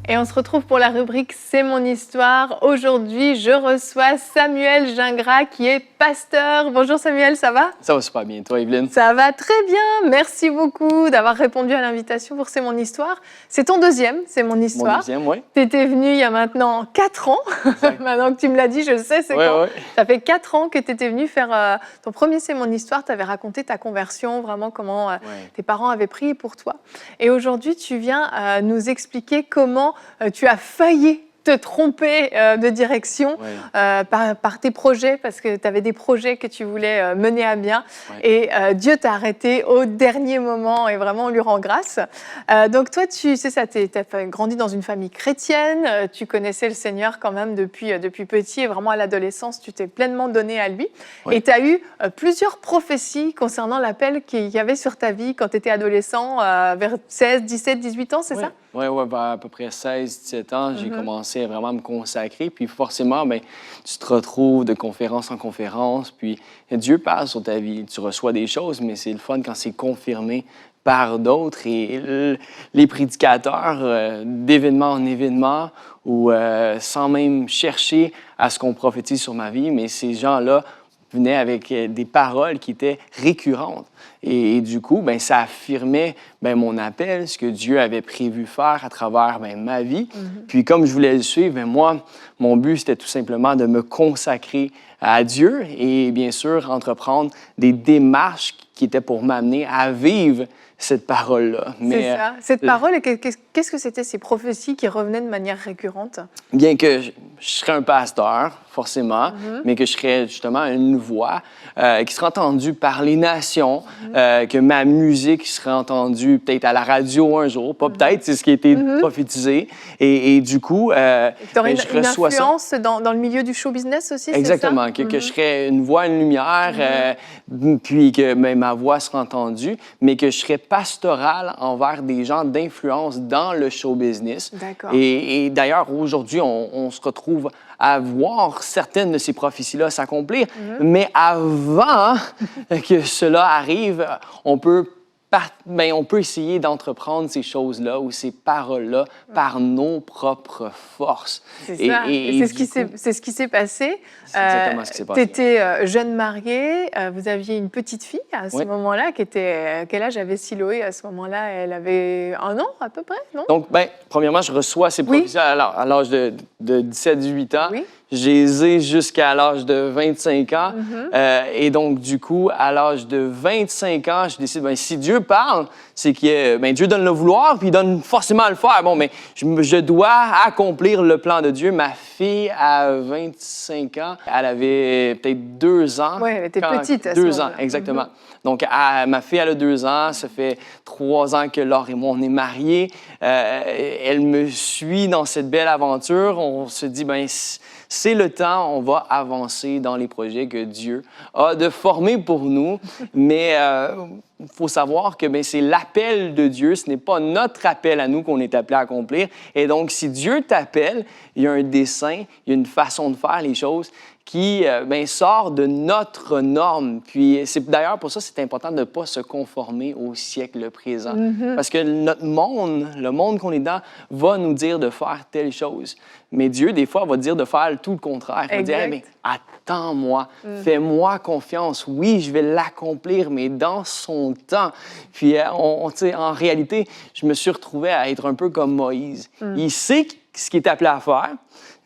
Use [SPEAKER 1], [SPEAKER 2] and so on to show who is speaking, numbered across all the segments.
[SPEAKER 1] Et on se retrouve pour la rubrique C'est mon histoire. Aujourd'hui, je reçois Samuel Gingras qui est pasteur. Bonjour Samuel, ça va?
[SPEAKER 2] Ça va super bien. Toi, Evelyne?
[SPEAKER 1] Ça va très bien. Merci beaucoup d'avoir répondu à l'invitation pour C'est mon histoire. C'est ton deuxième, C'est mon histoire.
[SPEAKER 2] Mon deuxième, oui.
[SPEAKER 1] Tu étais venu il y a maintenant 4 ans. Maintenant que tu me l'as dit, je sais c'est quand.
[SPEAKER 2] Ouais.
[SPEAKER 1] Ça fait 4 ans que tu étais venu faire ton premier C'est mon histoire. Tu avais raconté ta conversion, vraiment comment tes parents avaient prié pour toi. Et aujourd'hui, tu viens nous expliquer comment tu as failli te tromper de direction par tes projets, parce que tu avais des projets que tu voulais mener à bien. Et Dieu t'a arrêté au dernier moment et vraiment on lui rend grâce. Donc toi, c'est ça, tu as grandi dans une famille chrétienne, tu connaissais le Seigneur quand même depuis petit et vraiment à l'adolescence, tu t'es pleinement donné à lui. Et tu as eu plusieurs prophéties concernant l'appel qu'il y avait sur ta vie quand tu étais adolescent, vers 16, 17, 18 ans, c'est ça?
[SPEAKER 2] Oui, vers à peu près 16, 17 ans, j'ai commencé vraiment à me consacrer. Puis forcément, tu te retrouves de conférence en conférence. Puis Dieu parle sur ta vie. Tu reçois des choses, mais c'est le fun quand c'est confirmé par d'autres. Et les prédicateurs, d'événement en événement, ou sans même chercher à ce qu'on prophétise sur ma vie, mais ces gens-là venaient avec des paroles qui étaient récurrentes. Et du coup, ça affirmait mon appel, ce que Dieu avait prévu faire à travers ma vie. Puis comme je voulais le suivre, moi, mon but, c'était tout simplement de me consacrer à Dieu et bien sûr, entreprendre des démarches qui étaient pour m'amener à vivre cette parole-là.
[SPEAKER 1] C'est ça. Cette parole, qu'est-ce que c'était ces prophéties qui revenaient de manière récurrente?
[SPEAKER 2] Bien que je serais un pasteur, forcément, mais que je serais justement une voix qui serait entendue par les nations, que ma musique serait entendue peut-être à la radio un jour, pas peut-être, c'est ce qui a été prophétisé. Et du coup,
[SPEAKER 1] tu aurais
[SPEAKER 2] je
[SPEAKER 1] une
[SPEAKER 2] reçois
[SPEAKER 1] influence dans le milieu du show business aussi,
[SPEAKER 2] exactement,
[SPEAKER 1] c'est ça?
[SPEAKER 2] que je serais une voix, une lumière, puis que ma voix serait entendue, mais que je serais pastoral envers des gens d'influence dans le show business.
[SPEAKER 1] D'accord.
[SPEAKER 2] Et d'ailleurs, aujourd'hui, on se retrouve à voir certaines de ces prophéties-là s'accomplir. Mais avant que cela arrive, on peut essayer d'entreprendre ces choses-là ou ces paroles-là par nos propres forces.
[SPEAKER 1] C'est ça. Et c'est ce qui s'est passé.
[SPEAKER 2] C'est exactement ce qui s'est passé.
[SPEAKER 1] Tu étais jeune marié, vous aviez une petite fille à ce moment-là, quel âge avait Siloé à ce moment-là? Elle avait 1 an à peu près, non?
[SPEAKER 2] Donc, premièrement, je reçois ces prophéties à l'âge de 17-18 ans.
[SPEAKER 1] Oui.
[SPEAKER 2] Je les ai jusqu'à l'âge de 25 ans. Et donc, du coup, à l'âge de 25 ans, je décide, si Dieu parle, c'est que Dieu donne le vouloir, puis il donne forcément à le faire. Bon, mais je dois accomplir le plan de Dieu. Ma fille, à 25 ans, elle avait peut-être 2 ans.
[SPEAKER 1] Oui, elle était petite à ce
[SPEAKER 2] 2 ans,
[SPEAKER 1] moment-là.
[SPEAKER 2] exactement. Donc, ma fille, elle a 2 ans. Ça fait 3 ans que Laure et moi, on est mariés. Elle me suit dans cette belle aventure. On se dit, c'est le temps, on va avancer dans les projets que Dieu a de former pour nous. Mais il faut savoir que c'est l'appel de Dieu, ce n'est pas notre appel à nous qu'on est appelé à accomplir. Et donc, si Dieu t'appelle, il y a un dessein, il y a une façon de faire les choses qui sort de notre norme. Puis c'est d'ailleurs pour ça c'est important de ne pas se conformer au siècle présent. Parce que notre monde, le monde qu'on est dans, va nous dire de faire telle chose. Mais Dieu, des fois, va dire de faire tout le contraire. Il va dire, attends-moi, fais-moi confiance. Oui, je vais l'accomplir, mais dans son temps. Puis en réalité, je me suis retrouvé à être un peu comme Moïse. Il sait ce qu'il est appelé à faire,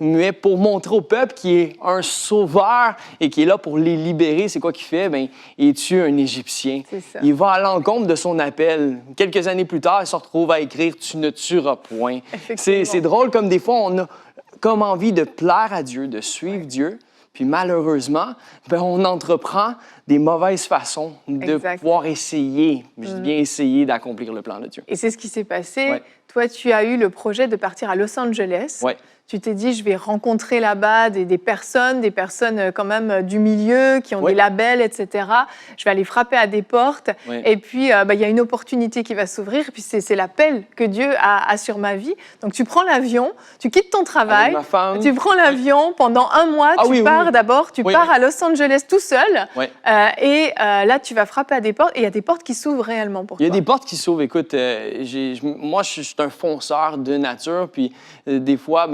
[SPEAKER 2] mais pour montrer au peuple qu'il est un sauveur et qu'il est là pour les libérer, c'est quoi qu'il fait? Il tue un Égyptien. Il va à l'encontre de son appel. Quelques années plus tard, il se retrouve à écrire « Tu ne tueras point ». C'est drôle comme des fois, on a comme envie de plaire à Dieu, de suivre Dieu, puis malheureusement, on entreprend des mauvaises façons de pouvoir essayer, je dis bien essayer d'accomplir le plan de Dieu.
[SPEAKER 1] Et c'est ce qui s'est passé. Toi, tu as eu le projet de partir à Los Angeles. tu t'es dit, je vais rencontrer là-bas des personnes quand même du milieu, qui ont des labels, etc. Je vais aller frapper à des portes. Et puis, il y a une opportunité qui va s'ouvrir. Et puis, c'est l'appel que Dieu a sur ma vie. Donc, tu prends l'avion, tu quittes ton travail, tu prends l'avion pendant 1 mois, tu pars d'abord, tu pars à Los Angeles tout seul. Et là, tu vas frapper à des portes. Et il y a des portes qui s'ouvrent réellement pour toi.
[SPEAKER 2] Il y a des portes qui s'ouvrent. Écoute, moi, je suis un fonceur de nature. Puis, des fois,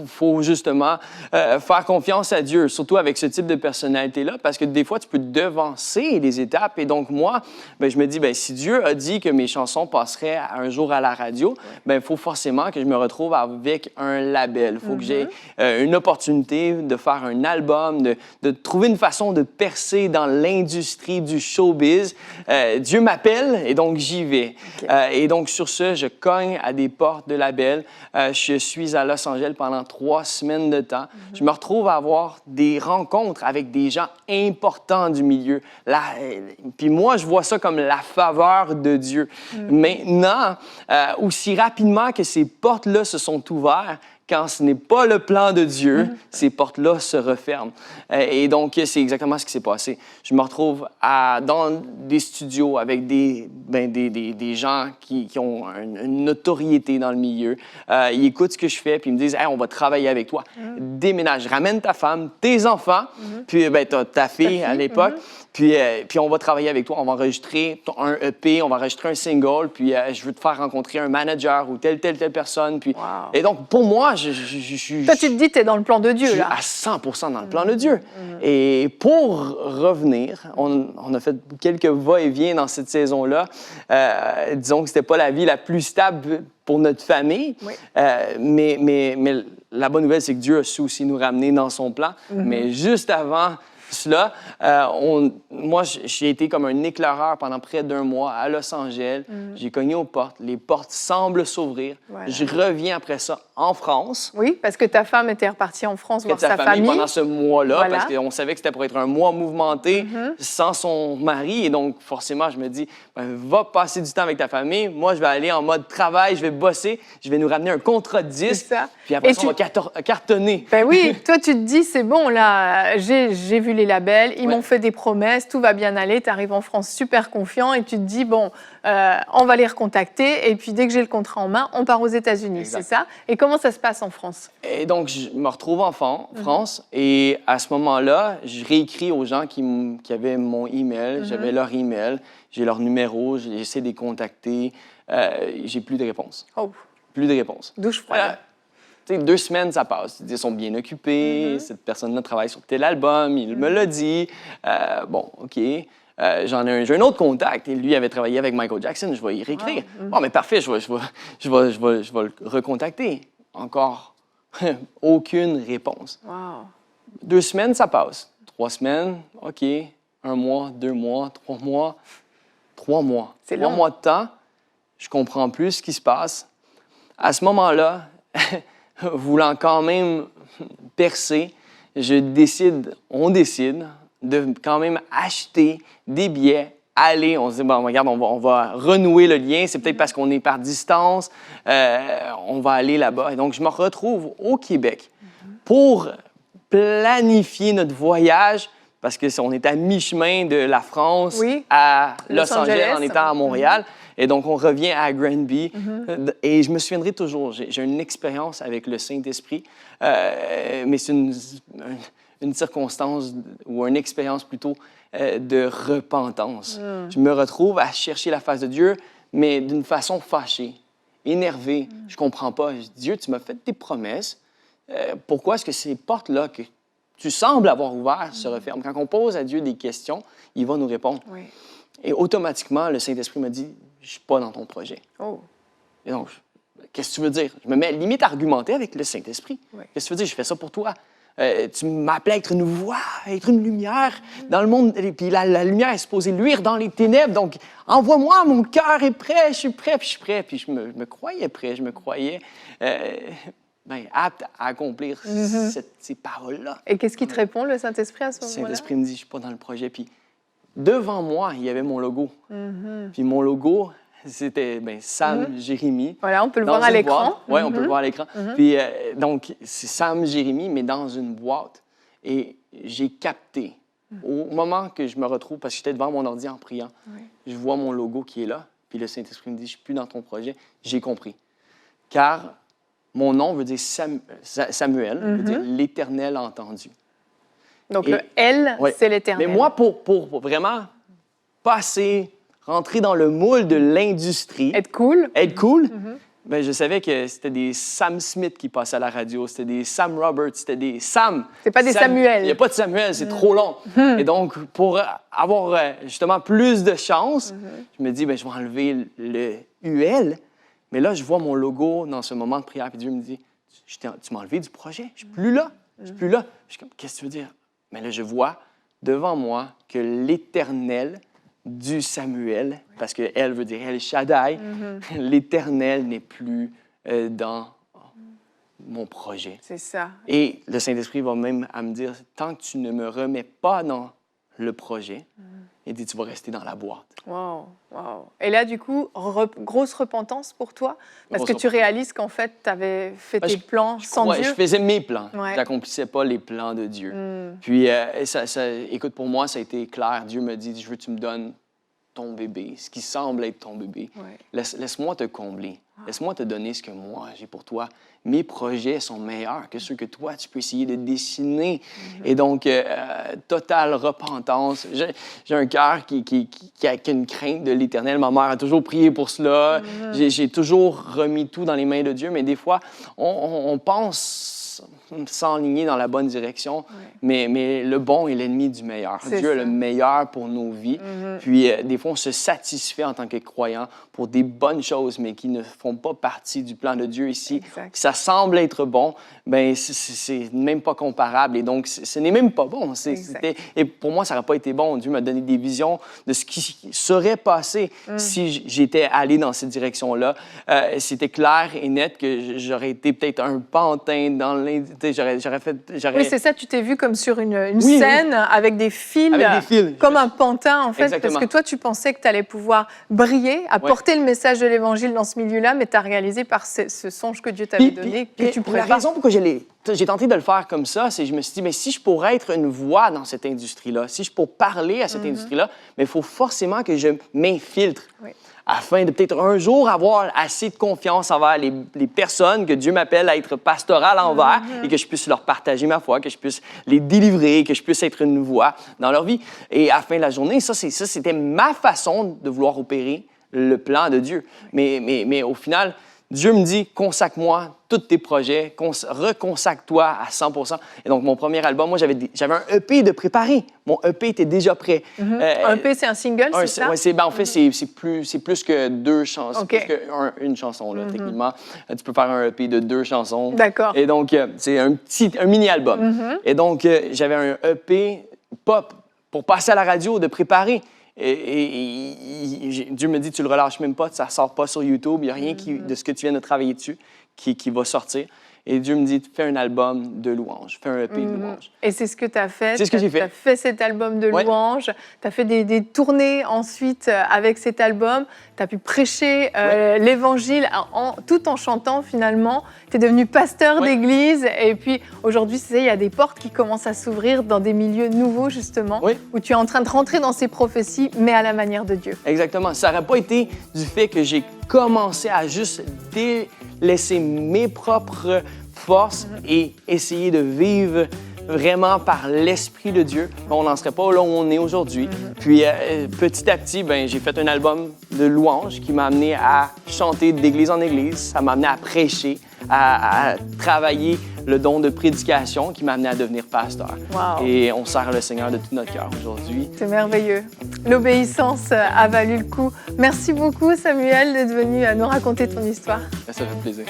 [SPEAKER 2] faut justement faire confiance à Dieu, surtout avec ce type de personnalité-là, parce que des fois, tu peux devancer les étapes. Et donc, moi, je me dis, si Dieu a dit que mes chansons passeraient un jour à la radio, il faut forcément que je me retrouve avec un label. Il faut que j'ai une opportunité de faire un album, de trouver une façon de percer dans l'industrie du showbiz. Dieu m'appelle et donc j'y vais. Et donc, sur ce, je cogne à des portes de labels. Je suis à Los Angeles pendant 3 semaines de temps. Je me retrouve à avoir des rencontres avec des gens importants du milieu. Puis moi, je vois ça comme la faveur de Dieu. Maintenant, aussi rapidement que ces portes-là se sont ouvertes, quand ce n'est pas le plan de Dieu, ces portes-là se referment. Et donc, c'est exactement ce qui s'est passé. Je me retrouve dans des studios avec des gens qui ont une notoriété dans le milieu. Ils écoutent ce que je fais, puis ils me disent « Hey, on va travailler avec toi. Déménage, ramène ta femme, tes enfants, puis ta fille à l'époque. Puis on va travailler avec toi, on va enregistrer un EP, on va enregistrer un single, puis je veux te faire rencontrer un manager ou telle personne. Puis... Et donc, pour moi, je suis...
[SPEAKER 1] Toi, tu te dis, tu es dans le plan de Dieu, là.
[SPEAKER 2] À 100% dans le plan de Dieu. Et pour revenir, on a fait quelques va-et-vient dans cette saison-là. Disons que c'était pas la vie la plus stable pour notre famille. Mais la bonne nouvelle, c'est que Dieu a su aussi nous ramener dans son plan. Mais juste avant cela, moi, j'ai été comme un éclaireur pendant près d'1 mois à Los Angeles. J'ai cogné aux portes. Les portes semblent s'ouvrir. Je reviens après ça en France.
[SPEAKER 1] Oui, parce que ta femme était repartie en France voir sa famille.
[SPEAKER 2] Pendant ce mois-là, parce qu'on savait que c'était pour être un mois mouvementé sans son mari. Et donc, forcément, je me dis, va passer du temps avec ta famille. Moi, je vais aller en mode travail, je vais bosser, je vais nous ramener un contrat de disque. Puis après, on va cartonner.
[SPEAKER 1] Ben oui, toi, tu te dis, c'est bon, là, j'ai vu les labels, ils m'ont fait des promesses, tout va bien aller. Tu arrives en France super confiant et tu te dis, bon, on va les recontacter. Et puis, dès que j'ai le contrat en main, on part aux États-Unis, c'est ça? Et comment ça se passe en France?
[SPEAKER 2] Et donc, je me retrouve en France et à ce moment-là, je réécris aux gens qui avaient mon email, j'avais leur email, j'ai leur numéro, j'essaie de les contacter. J'ai plus de réponse. Plus de réponse.
[SPEAKER 1] Douche froide.
[SPEAKER 2] Tu sais, 2 semaines, ça passe. Ils sont bien occupés. Cette personne-là travaille sur tel album. Il me l'a dit. Bon, OK. J'ai un autre contact. Et lui avait travaillé avec Michael Jackson. Je vais y réécrire. Bon, mais parfait. Je vais le recontacter. Encore aucune réponse. 2 semaines, ça passe. 3 semaines, OK. 1 mois, 2 mois, 3 mois. 3 mois.
[SPEAKER 1] C'est
[SPEAKER 2] 3
[SPEAKER 1] long.
[SPEAKER 2] mois de temps. Je comprends plus ce qui se passe. À ce moment-là, voulant quand même percer, on décide de quand même acheter des billets, aller. On se dit, bon, regarde, on va renouer le lien. C'est peut-être parce qu'on est par distance. On va aller là-bas. Et donc, je me retrouve au Québec pour planifier notre voyage parce qu'on est à mi-chemin de la France à Los Angeles en étant à Montréal. Et donc, on revient à Granby. Et je me souviendrai toujours, j'ai une expérience avec le Saint-Esprit, mais c'est une circonstance ou une expérience plutôt de repentance. Je me retrouve à chercher la face de Dieu, mais d'une façon fâchée, énervée. Je comprends pas. Je dis, Dieu, tu m'as fait des promesses. Pourquoi est-ce que ces portes-là que tu sembles avoir ouvertes se referment? Quand on pose à Dieu des questions, il va nous répondre. Et automatiquement, le Saint-Esprit me dit, je ne suis pas dans ton projet. Et donc, qu'est-ce que tu veux dire? Je me mets limite à argumenter avec le Saint-Esprit. Qu'est-ce que tu veux dire? Je fais ça pour toi. Tu m'appelais à être une voix, à être une lumière dans le monde. Et puis la lumière est supposée luire dans les ténèbres. Donc, envoie-moi, mon cœur est prêt, je suis prêt, puis je suis prêt. Puis je me croyais prêt, je me croyais apte à accomplir ces paroles-là.
[SPEAKER 1] Et qu'est-ce qui te répond, le Saint-Esprit, à ce moment-là?
[SPEAKER 2] Le Saint-Esprit me dit, je ne suis pas dans le projet. Puis devant moi, il y avait mon logo. Puis mon logo c'était Sam Jérémy.
[SPEAKER 1] Voilà, on peut le voir à l'écran.
[SPEAKER 2] Oui, on peut le voir à l'écran. Puis, donc, c'est Sam Jérémy, mais dans une boîte. Et j'ai capté, au moment que je me retrouve, parce que j'étais devant mon ordi en priant, je vois mon logo qui est là, puis le Saint-Esprit me dit, je ne suis plus dans ton projet. J'ai compris. Car mon nom veut dire Samuel, veut dire l'Éternel entendu.
[SPEAKER 1] Donc, le L, c'est l'Éternel.
[SPEAKER 2] Mais moi, pour vraiment rentrer dans le moule de l'industrie.
[SPEAKER 1] Être cool.
[SPEAKER 2] Ben, je savais que c'était des Sam Smith qui passaient à la radio, c'était des Sam Roberts, c'était des Sam.
[SPEAKER 1] C'est pas des Samuel.
[SPEAKER 2] Il n'y a pas de Samuel, c'est trop long. Et donc, pour avoir justement plus de chance, je me dis, ben, je vais enlever le UL. Mais là, je vois mon logo dans ce moment de prière, puis Dieu me dit, tu m'as enlevé du projet, je ne suis plus là. Je suis plus là. Je suis comme, qu'est-ce que tu veux dire? Mais là, je vois devant moi que l'Éternel du Samuel, parce que elle veut dire El Shaddai, l'Éternel n'est plus dans mon projet.
[SPEAKER 1] C'est ça.
[SPEAKER 2] Et le Saint-Esprit va même à me dire, tant que tu ne me remets pas dans le projet, il dit, tu vas rester dans la boîte.
[SPEAKER 1] Wow. Et là, du coup, grosse repentance pour toi, parce que tu réalises qu'en fait, tu avais fait tes plans sans Dieu.
[SPEAKER 2] Je faisais mes plans. Je n'accomplissais pas les plans de Dieu. Puis, écoute, pour moi, ça a été clair. Dieu me dit, je veux que tu me donnes ton bébé, ce qui semble être ton bébé. Laisse-moi te combler. Laisse-moi te donner ce que moi, j'ai pour toi. Mes projets sont meilleurs que ceux que toi, tu peux essayer de dessiner. Et donc, totale repentance. J'ai un cœur qui a une crainte de l'Éternel. Ma mère a toujours prié pour cela. J'ai toujours remis tout dans les mains de Dieu. Mais des fois, on pense s'enligner dans la bonne direction, mais le bon est l'ennemi du meilleur. Dieu a le meilleur pour nos vies. Puis, des fois, on se satisfait en tant que croyant pour des bonnes choses, mais qui ne font pas partie du plan de Dieu ici. Ça semble être bon, bien, c'est même pas comparable. Et donc, ce n'est même pas bon. Et pour moi, ça n'aurait pas été bon. Dieu m'a donné des visions de ce qui serait passé si j'étais allé dans cette direction-là. C'était clair et net que j'aurais été peut-être un pantin dans j'aurais fait...
[SPEAKER 1] Oui, c'est ça, tu t'es vu comme sur une scène avec des fils, comme un pantin, en fait. Exactement. Parce que toi, tu pensais que tu allais pouvoir briller, apporter le message de l'Évangile dans ce milieu-là, mais tu as réalisé par ce songe que Dieu t'avait donné que tu pouvais
[SPEAKER 2] pas. La raison pour laquelle j'ai tenté de le faire comme ça, c'est que je me suis dit, mais si je pourrais être une voix dans cette industrie-là, si je pourrais parler à cette industrie-là, mais il faut forcément que je m'infiltre. Afin de peut-être un jour avoir assez de confiance envers les personnes que Dieu m'appelle à être pastoral envers et que je puisse leur partager ma foi, que je puisse les délivrer, que je puisse être une voix dans leur vie. Et à la fin de la journée, c'était ma façon de vouloir opérer le plan de Dieu. Mais au final, Dieu me dit, consacre-moi tous tes projets, reconsacre-toi à 100%. Et donc, mon premier album, moi, j'avais un EP de préparé. Mon EP était déjà prêt.
[SPEAKER 1] Un EP, c'est un single, c'est ça?
[SPEAKER 2] Oui, en fait, c'est plus que 2 chansons, plus qu'une chanson, là, techniquement. Tu peux faire un EP de 2 chansons.
[SPEAKER 1] D'accord.
[SPEAKER 2] Et donc, c'est un mini-album. Et donc, j'avais un EP pop pour passer à la radio, de préparer. Et Dieu me dit, tu le relâches même pas, ça sort pas sur YouTube, il n'y a rien de ce que tu viens de travailler dessus qui va sortir. Et Dieu me dit, fais un album de louanges, fais un EP de louanges.
[SPEAKER 1] Et c'est ce que tu as fait.
[SPEAKER 2] C'est ce que j'ai fait.
[SPEAKER 1] Tu as fait cet album de louanges, tu as fait des tournées ensuite avec cet album, tu as pu prêcher l'Évangile tout en chantant finalement. Tu es devenu pasteur d'église et puis aujourd'hui, il y a des portes qui commencent à s'ouvrir dans des milieux nouveaux justement, où tu es en train de rentrer dans ces prophéties, mais à la manière de Dieu.
[SPEAKER 2] Exactement. Ça n'aurait pas été du fait que j'ai commencé à juste délaisser mes propres forces et essayer de vivre vraiment par l'Esprit de Dieu. On n'en serait pas là où on est aujourd'hui. Puis petit à petit, j'ai fait un album de louanges qui m'a amené à chanter d'église en église. Ça m'a amené à prêcher, à travailler le don de prédication qui m'a amené à devenir pasteur. Wow. Et on sert le Seigneur de tout notre cœur aujourd'hui.
[SPEAKER 1] C'est merveilleux. L'obéissance a valu le coup. Merci beaucoup, Samuel, d'être venu nous raconter ton histoire.
[SPEAKER 2] Ça fait plaisir.